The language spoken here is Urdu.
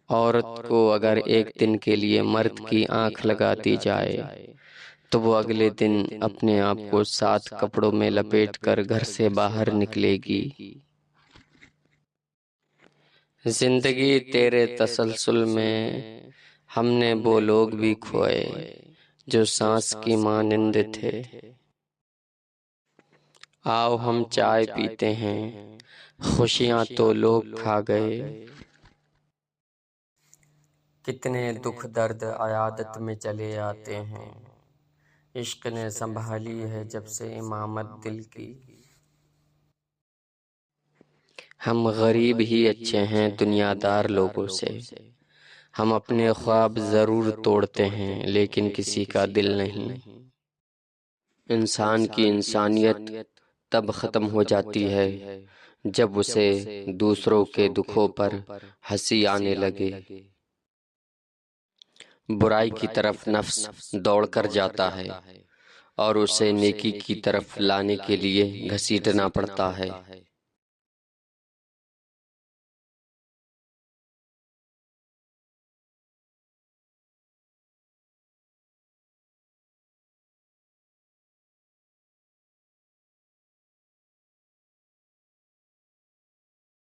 عورت کو اگر ایک دن کے لیے مرد کی آنکھ لگا دی جائے تو وہ اگلے دن اپنے آپ کو 7 کپڑوں میں لپیٹ کر گھر سے باہر نکلے گی۔ زندگی تیرے تسلسل میں ہم نے وہ لوگ بھی کھوئے جو سانس کی مانند تھے۔ آؤ ہم چائے پیتے ہیں، خوشیاں تو لوگ کھا گئے۔ کتنے دکھ درد عیادت میں چلے آتے ہیں، عشق نے سنبھالی ہے جب سے امامت دل کی۔ ہم غریب ہی اچھے ہیں دنیا دار لوگوں سے، ہم اپنے خواب ضرور توڑتے ہیں لیکن کسی کا دل نہیں۔ انسان کی انسانیت تب ختم ہو جاتی ہے جب اسے دوسروں کے دکھوں پر ہنسی آنے لگے۔ برائی کی طرف نفس دوڑ کر جاتا ہے اور اسے نیکی کی طرف لانے کے لیے گھسیٹنا پڑتا ہے۔